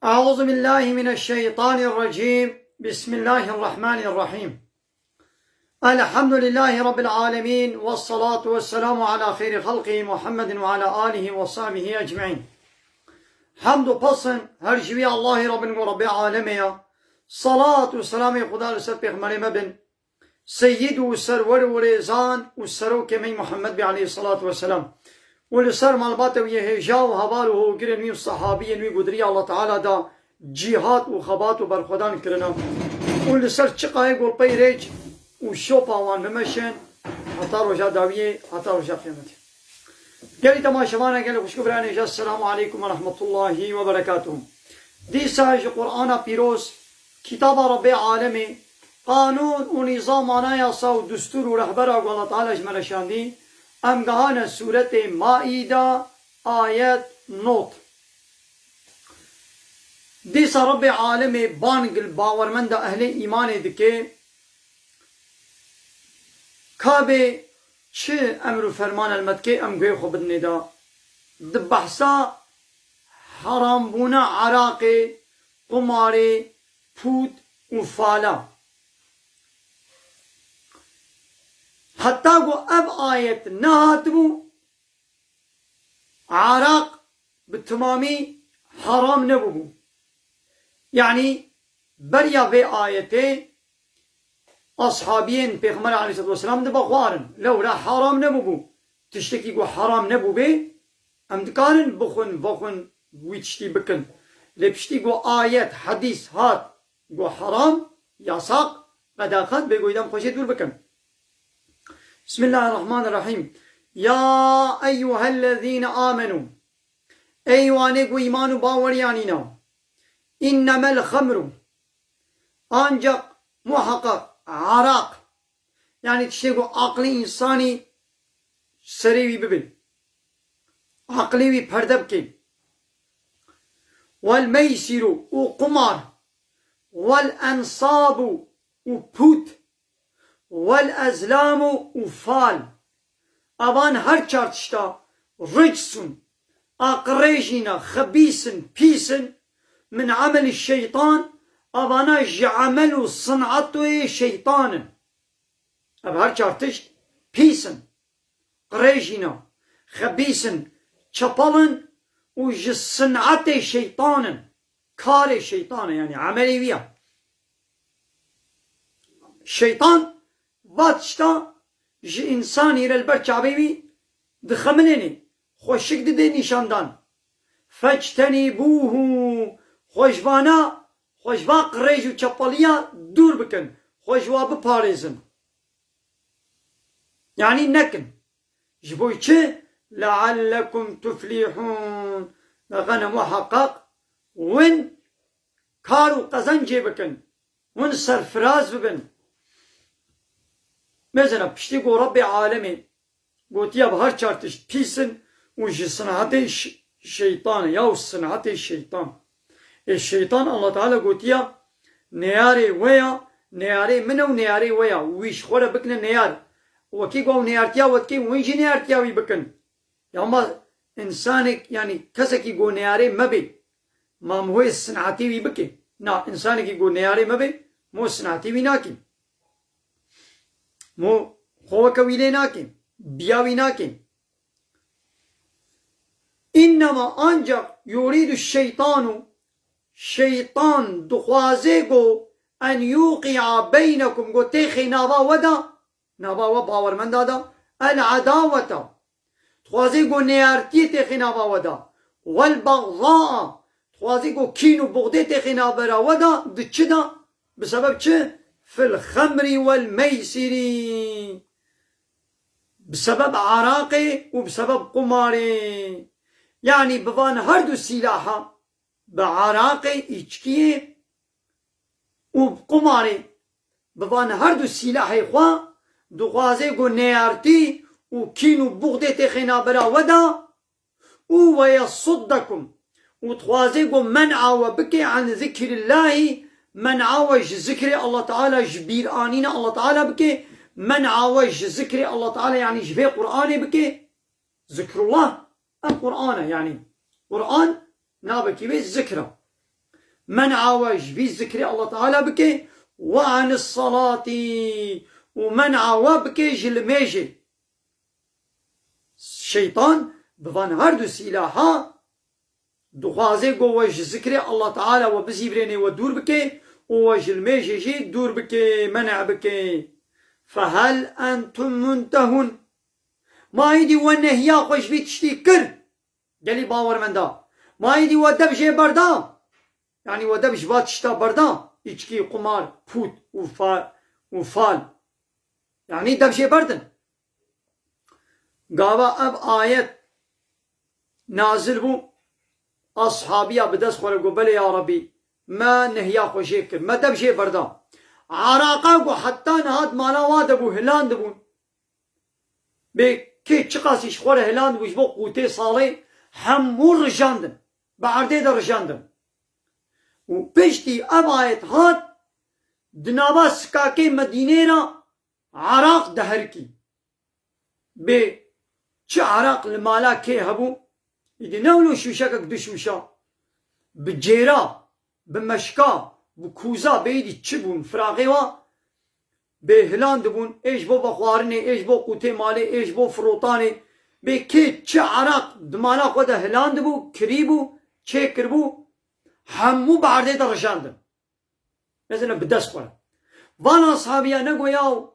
أعوذ بالله من الشيطان الرجيم. بسم الله الرحمن الرحيم. الحمد لله رب العالمين، والصلاة والسلام على خير خلقه محمد وعلى آله وصحبه أجمعين. حمد و پسند هر جوی الله رب و رب عالمه. صلاة و سلام خدا لسر پیغمبر مبن سید و سرور و ریزان و سروک می محمد بی علیه الصلاة والسلام ولسر مالبات و یهجا و حوال و گرنوی و صحابی نوی قدری الله تعالی دا جهاد و خبات و برخودان کرنا ولسر چقای گل پی ریج و شوپا وان بمشن حتی رجا داویه حتی رجا قیمتی. گلی تماشاوانا گلی خوشکو برانیجا. السلام علیکم و رحمت الله و برکاته. دی سایج قرآن پیروز کتاب رب عالمی قانون و نظام آنایاسا و دستور و رهبر الله تعالی جمرشاندی امگهان سورت مائده آیت نوت. دیسا رب عالمی بانگل باورمند اهل ایمان دکه کابه چه امر و فرمان المدکه امگوی خوب ندا دبحثا حرام بونا عراق قمار پود و فالا. حتی گو اب آیت نهات بو عراق بالتمامی حرام نبو يعني بريا في آيته أصحابين پیغمبر عليه الصلاة والسلام دبا خوارن لو لا حرام نبو تشتكي گو حرام نبو بي ام دكارن بخن ويتشتي بكن لبشتي گو آيات حديث هات گو حرام ياساق بداخل بيگو يدام خوشي دور بكن. بسم الله الرحمن الرحيم. يا أيها الذين آمنوا أيوانيكو إيمانو باوريانينا إنما الخمر أنجق محقق عراق يعني تشتغو عقلي إنساني سريوي ببن عقلي بردبكي والميسر وقمار والأنصاب وبوت والأزلام وفال أبان هر چارتشتا رجسن أقريجنا خبيسن بيسن من عمل الشيطان أبانا جعملوا صنعته شيطانا أب هر چارتشت بيسن قريجنا خبيسن چپلن وجصنعته شيطانا كار شيطانا يعني عملي بيا شيطان واتشتا جي انساني للبر چابيوي دخمنيني خوشك دي نشاندان فاجتنبوه خوشوانا خوشوا قريج و چپليا دور بكن خوشوا بپاريزن يعني نكن جبوي چه لعلكم تفلحون لغنا محقق وين كارو قزنجي بكن وين سرفراز ببن. مثلا بشتي قو رب عالمي قوتيا بهر چارتش بيسن وجي صنعتي شيطان يا صنعتي الشيطان. الشيطان الله تعالى قوتيا نياري ويا نياري منو نياري ويا ويش خورا بكنا نيار وكي قو نيارتيا وكي وينجي نيارتيا وي بكن يا ما انسانك يعني كسكي قو نياري مبي ما مو صنعتي وي بكي نا انسانك قو نياري مبي مو صنعتي وي ناكي مو خوكا ويلي ناكي بياوي ناكي. إنما أنجق يريد الشيطان شيطان دخوازيقو أن يوقع بينكم قو تيخي نابا ودا نابا وباور من دادا العداوة دخوازيقو نيارتي تيخي نابا ودا والبغضاء دخوازيقو كينو بغضي تيخي نابا ودا دچدا بسبب چه في الخمر والميسر بسبب عراقي وبسبب قماري يعني بفان هردو سلاحة بعراقي إچكيه وبقماري بفان هردو سلاحة إخوة دخوازي قو نيارتي وكينو بغدي تخينا برا ودا ويصدكم وتخوازي قو منع وبكي عن ذكر الله منع وج ذكر الله تعالى جبير آنين الله تعالى بكي منع وج ذكر الله تعالى يعني جفي قرآني بكي ذكر الله القرآن يعني قرآن نابكي بي ذكره منع وجبي ذكر الله تعالى بكي وعن الصلاة ومنع وبكي جلميجي الشيطان بفان هردو سلاحا دخوازي قو وجه ذكر الله تعالى وبزيبريني ودور بكي وجلميجي جي دور بكي منع بكي فهل أنتم منتهون ما يدي ونهيا خوش بي تشتي كر قالي باور من دا ما يدي ودب جي بردا يعني ودب جبات تشتا بردا içki, kumar, put, ufal. Yani deb şey bardın. Gava ab ayet nazil bu ashabiya bidas khore go bale ya Rabbi ma nehya khoshek ma deb şey barda. Araqa go hatta nahad mala wad bu hiland bu. Be ki çıqas iş khore hiland bu bu qute sali hamur rjandın. Baarde de rjandın. و پشتی اب آیت هات دنابا سکاکه مدینه را عراق دهر کی به چه عراق لمالا که هبو ایدی نولو شوشکک دشوشا بجیرا بمشکا بکوزا بیدی چه بون فراغی وا به هلاند بون ایش بو بخوارنه ایش بو قوته ماله ایش بو فروتانه به که چه عراق دمالا خود هلاند بو کری بو چه کر بو همو بعرده درجاندن مثلا بدست قرأ وانا اصحابيا نقو ياو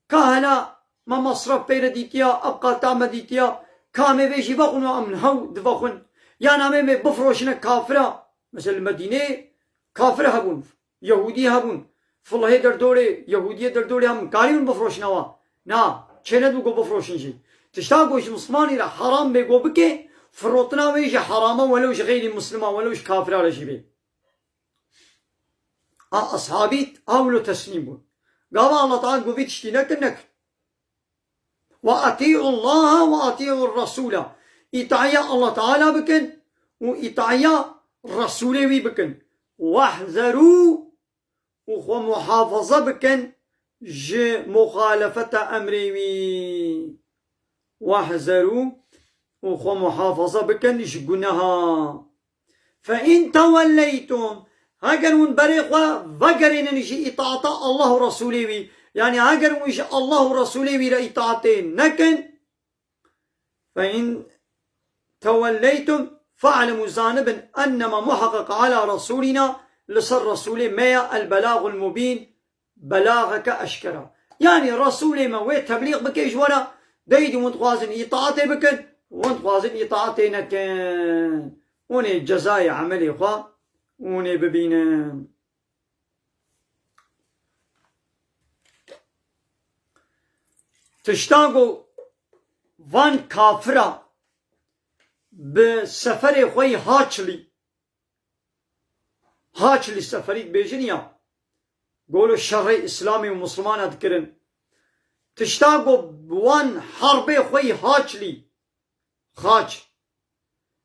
كهلا ما مصرف بير ديتيا ابقى تام ديتيا كامي بيجي بخون وامن هو دفخون يا نامي مي بفروشنا كافرة مثلا المدينة كافرة هبون يهودي هبون فالله در دوري يهودية در دوري هم كاريون بفروشنا وا نا چند بگو بفروشنجي تشتا قوش مسلماني را حرام بگو بكي فروتنا ويش حراما ولوش غير مسلمة ولوش كافرة رجبي أصحابي أولو تسليمون قال الله تعالى قوبيت اشتينك انك وأطيعوا الله وأطيعوا الرسول إطاعيا الله تعالى بكن وإطاعيا رسوله بكن واحذروا ومحافظة بكن مخالفة أمري واحذروا وخو محافظة بكن يشقونها فإن توليتم هاجر ونبريقوا فقرين نجي إطاعة الله ورسوله يعني هاجر ونجي الله ورسوله لإطاعتين لكن فإن توليتم فاعلموا زانبا أنما محقق على رسولنا لصر رسوله ما البلاغ المبين بلاغك أشكرا يعني رسوله ما وي تبليغ بكيش ولا دايدي وانتقازن إطاعته بكن وانت قازن إطاعتنا كان وني جزاي عملي خوا وني ببينا تشتاقو وان كافرة بسفر خوي هاچلي سفريك بيجنيا قولوا الشر إسلامي ومسلمان أذكرن تشتاقو بوان حربي خوي هاچلي خاچ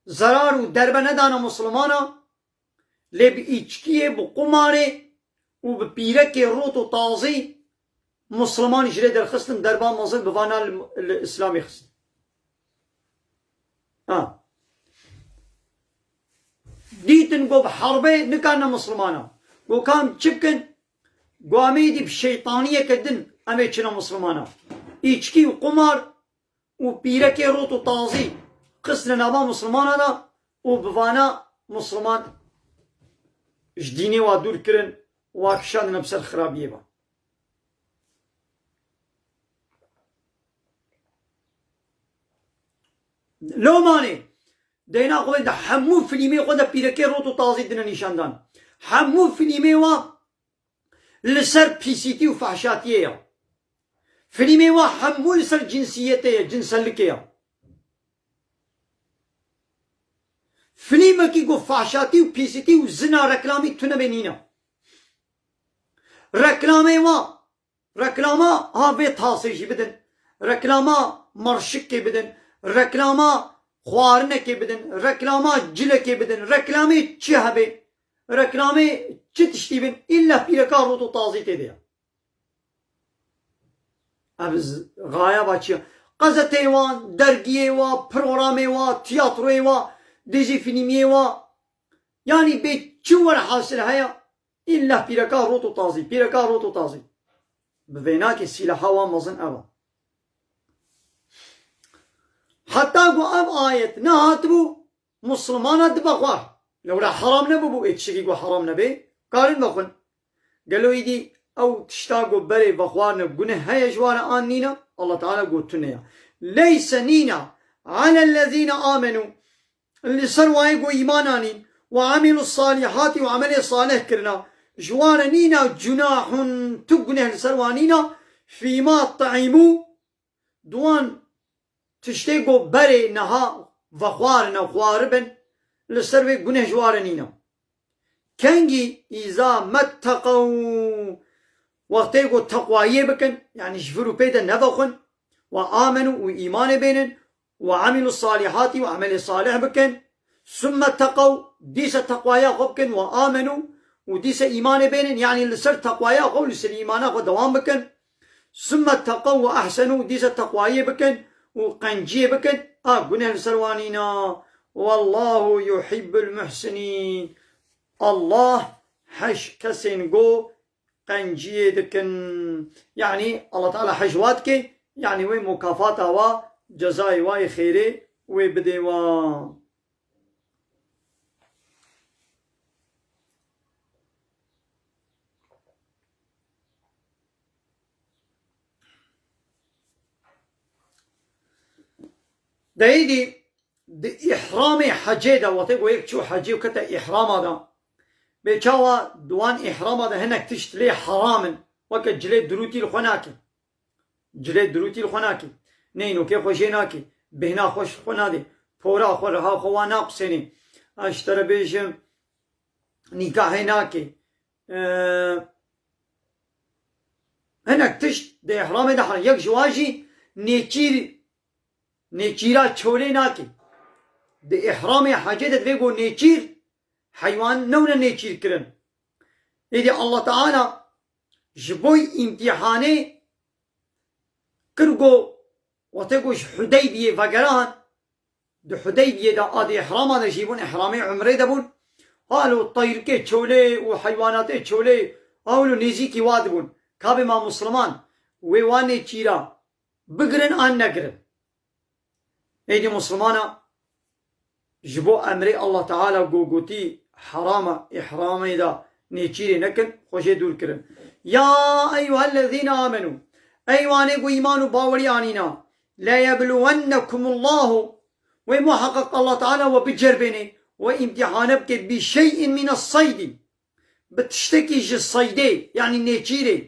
zarar و دربه ندانه مسلمانا لی به ایچکیه به قماره و به پیرک روت و تازی مسلمان جره در خستن دربان مزل بوانا الاسلامی خستن دیتن گو بحربه نکانه مسلمانا گو کام چکن گو امیدی بشیطانیه کدن امی چنه مسلمانا ایچکی و قمار و پیرک روت و تازی قسنا نابا مسلمان هذا وبفانا مسلمان جديني ودور كرن واكشان نفس الخرابية با لو ماني دينا قوي ده حمو فيلمي قد بيركي روتو تازي دنا نشاندان حمو فيلمي وا لسر بيسيتي وفحشاتيه فيلمي وا حمو لسر جنسيته جنسلكيه فيلم كي قو فحشاتي وبيسيتي وزنا ركلامي تنا بينينا ركلامي وا ركلاما هافي تاسيشي بدن ركلاما مرشكي بدن ركلاما خوارنكي بدن ركلاما جلكي بدن ركلامي تشهبي ركلامي تشتشتي بن إلا بيركا روتو تازي تديا أبز غاية باتشيا قزتي وان درگيه وا پروغرامي وا تياتروي وا ديجي فيلمي وا يعني بتشور حاصل هيا إلا بيركا روتو طازي بيركا روتو طازي بفيناك السلاحة ومزن أبا حتى قو أب آية نهاتبو مسلمان دبخوار لو لا حرام نبو اتشكي قو حرام نبي قالين بخون قالوا يدي أو تشتاقوا بري بخوار نبقونه هيا جوار آن نينا الله تعالى قو تنيا ليس نينا على الذين آمنوا اللي صروا يقو إيمانانين وعملوا الصالحات وعمل صالح كرنا جوار نينا جناح تقنه لسروانينا فيما طعموا دوان تشتيقوا بري نها وخوارنا وخواربن لسروي قنه جوار نينا كنجي إذا ما اتقوا وقتيقوا تقوائي بكن يعني شفروا بيدا نبخن وآمنوا وإيمان بينن وعملوا الصالحات وعمل صالح بكن ثم اتقوا ديس تقوايا خبكن وآمنوا وديس إيمان بينن يعني لسر تقوايا خب لسر إيمانا خب دوام بكن ثم اتقوا وأحسنوا ديس تقوايا بكن وقنجي بكن قنه لسروانينا والله يحب المحسنين الله حش كسين قو قنجي دكن يعني الله تعالى حجواتك يعني وي مكافاتا و جزاي واي خيري وي بدي و دايدي دي إحرامي حجيدا وطيقو يك شو حجي وكتا إحرام هذا بيشاوا دوان إحرام هذا هناك تشتلي حراما وكا جليد دروتي الخناكي جليد دروتي الخناكي نينو كي خوشيناكي بهنا خوش خنادي فورا خورها خوانا قسيني اشترى بيجم نكاحيناكي هناك تشت دي إحرامي ده يك جواجي نيچيرا چولي ناكي دي إحرامي حاجة بيقو نيچير حيوان نونا نيچير كرن إذا الله تعالى جبوي امتحاني كرقو وتقوش حديبية فقران دو حديبية دا آدي إحراما دا جيبون إحرامي عمري دبون قالوا الطير كي چولي وحيواناتي چولي قالوا نيزيكي وادبون كابي ما مسلمان ويواني چيرا بقرن آن نقرن ايدي مسلمانا جبو امري الله تعالى قوقوتي حرامة إحرامي دا نيچيري نكن خوشي دور كرن يا أيها الذين آمنوا أيواني قو إيمانو باوري آنينا لا يبلونكم الله ومحقق الله تعالى وبجربني وامتحانبك بشيء من الصيد بتشتكيش الصيدي يعني نيچيري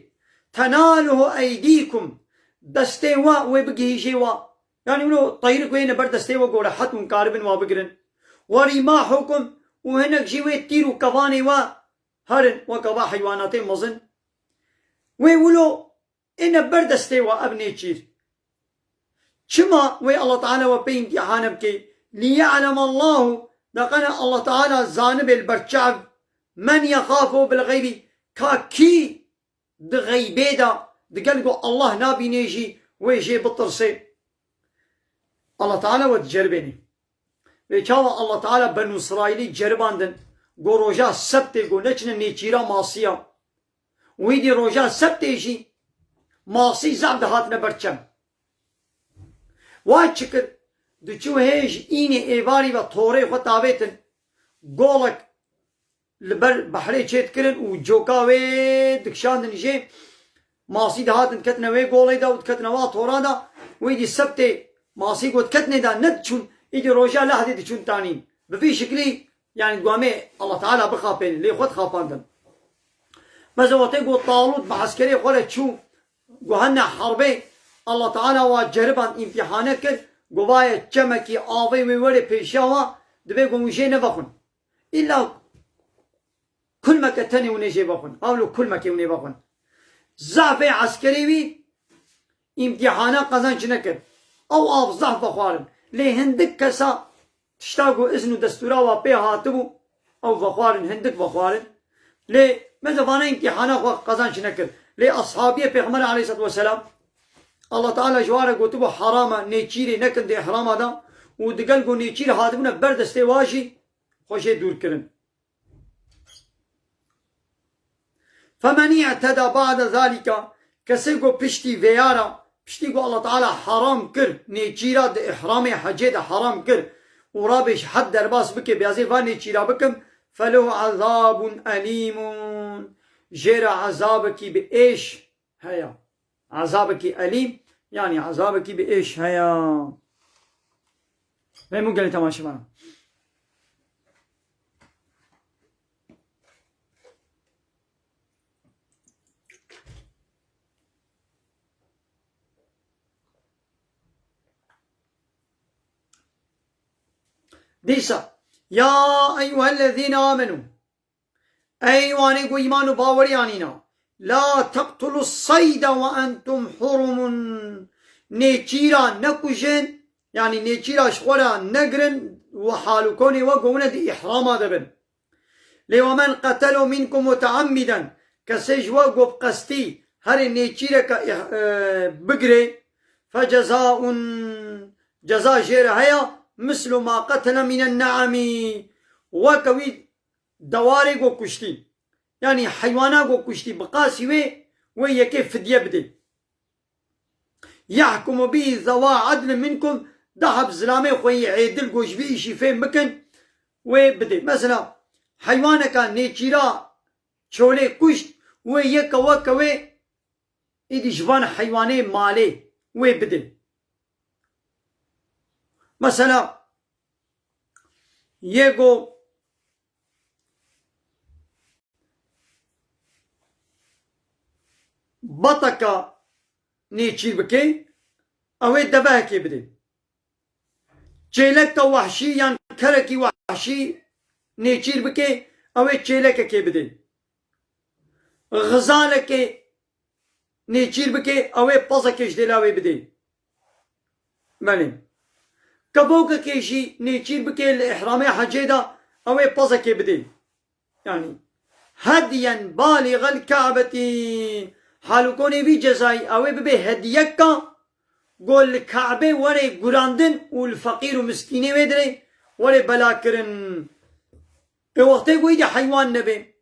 تناله أيديكم دستيوا وبقيشيوا يعني ولو طيرك وين بردستي وقولا حتى مقاربن وابقرن ورماحكم وهناك جيوي تيرو كفاني وهرن وكفا حيواناتي مزن ويولو إن بردستي وابني تشير شما وي الله تعالى وبين امتحانك ليعلم الله دقنا الله تعالى زانب البرشعب من يخافه بالغيب كاكي دغيبي دا دقلقو الله نابي نيجي ويجي بالطرسي الله تعالى وتجربني وكاوا الله تعالى بنو إسرائيلي جرباندن قو روجا سبتي قو نچن نيچيرا ماسيا ويدي روجا سبتي جي ماسي زعب دهاتنا برچم واي چكر دچو هيج إيني إيباري و طوري خو تابيتن قولك لبر بحري چيت كرن و جوكا وي دكشاندن جي ماسي دهاتن كتنا وي قولي دا وكتنا وا طورا دا ويدي سبتي ماسي قد كتني دا ندشون يجي روجا لحظة دشون تانين بفي شكلي يعني قوامي الله تعالى بخافين لي خد خافاندن مزواتي قو طالوت بعسكري خلا تشو قوهنا حربي الله تعالى وجربان امتحانات كر قوايا جمكي آوي ويولي بيشاوا دبي قومشي نبخن إلا كل ما كتني ونجي بخن قالوا كل ما كي ونجي بخن زعفي عسكري وي امتحانات قزانش نكر او افضح بخوارن لي هندك كسا تشتاقو اذنو دستورا وابي هاتبو او بخوارن هندك بخوارن لي ماذا بانا امتحانا قزانش نكر لي اصحابيه پیغمبر عليه الصلاه والسلام الله تعالى جواره قوتبو حرامه نيچيري نكن دي احرام دا ودقل قو نيچير هاتبونا بردستي واشي خوشي دور كرن فمن اعتدى بعد ذلك كسيقو بشتي فيارا بشتي قو الله تعالى حرام كر نيجيرا ده إحرام حجي ده حرام كر ورابش حد درباس بكي بيازي فانيجيرا بكم فله عذاب أليم جير عذابك بإيش هيا عذابك أليم يعني عذابك بإيش هيا ما مو قال تماشي معنا ديسا يا أيها الذين آمنوا أيواني قو إيمان باوري عنينا لا تقتلوا الصيد وأنتم حرم نيتشيرا نكوشن يعني نيتشيرا شخورا نقرن وحالكوني وقونا دي إحراما دبن لو من قتلوا منكم متعمدا كسيج وقو بقستي هر نيتشيرا بقري فجزاء جزاء جير هيا مثل ما قتل من النعم وكوي دواري قو كشتي يعني حيوانا قو كشتي بقاسي وي كيف فدية بدي يحكم به ذوى عدل منكم ذهب زلامي خوي عيدل قوش بي شفين مكن وبدي مثلا حيوانا كان نيتشيرا شولي كشت ويكا وكوي إدي جوان حيواني مالي وبدي مثلا يجو بطكا نيتشير بكي اوي دباكي بدي چيلك وحشي يعني كركي وحشي نيتشير بكي اوي چيلك كي بدي غزالك نيتشير بكي اوي بازكش دلاوي بدي مالي كبوكا كيشي نيتشير بكي الإحرامي حجيدا اوي بازكي بدي يعني هديا بالغ الكعبة حالو كوني بي جزاي اوي ببي هديكا قول الكعبة وري قراندن والفقير ومسكيني ويدري وري بلاكرن وقتي قويدي حيوان نبي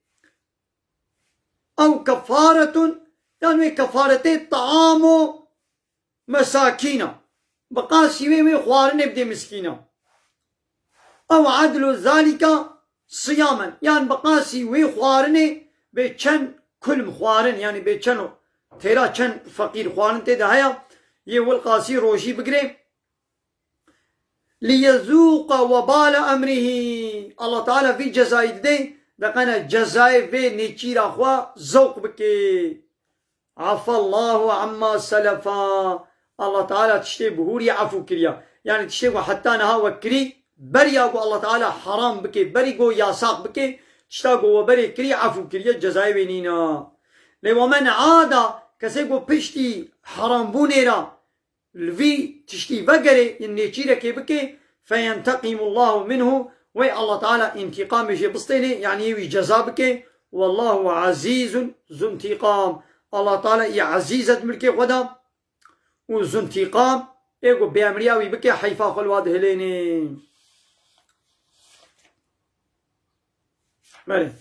او كفارة يعني كفارة طعام مساكين بقاسي وي خوارن بدي مسكينة او عدل ذلك صياما يعني بقاسي وي خوارن بچن كل مخوارن يعني بچن تيرا چن فقير خوارن تيدا هيا والقاسي روشي بقري ليذوق وبال أمره الله تعالى في جزائد دي دقنا جزائي في نيشير أخوة ذوق بكي عفى الله عما سلفا الله تعالى تشتي بهوري عفو كريا يعني تشتي حتى نها وكري بريا الله تعالى حرام بكي بريقو ياساق بكي تشتاقو وبري كري عفو كريا جزائي بينينا لو من عاد كسيقو بشتي حرام بونيرا الفي تشتي بقري إن كي بكي فينتقم الله منه وي الله تعالى انتقام يجي بسطيني يعني يوي جزابك والله عزيز ذو انتقام الله تعالى يا عزيزة ملكي غدا وذو انتقام ايقو بيامرياوي بكي حيفا خلواد هليني مالي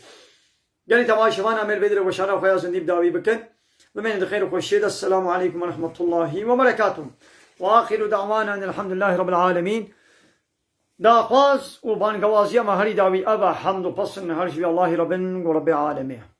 قالي تمام شفانا عمل بدر وشانا وخياز نديب داوي بكن ومن الخير وخشيد السلام عليكم ورحمة الله وبركاته وآخر دعوانا أن الحمد لله رب العالمين دا خواز وبان قوازيا ما هري داوي أبا حمد وبصن هرش الله رب العالمين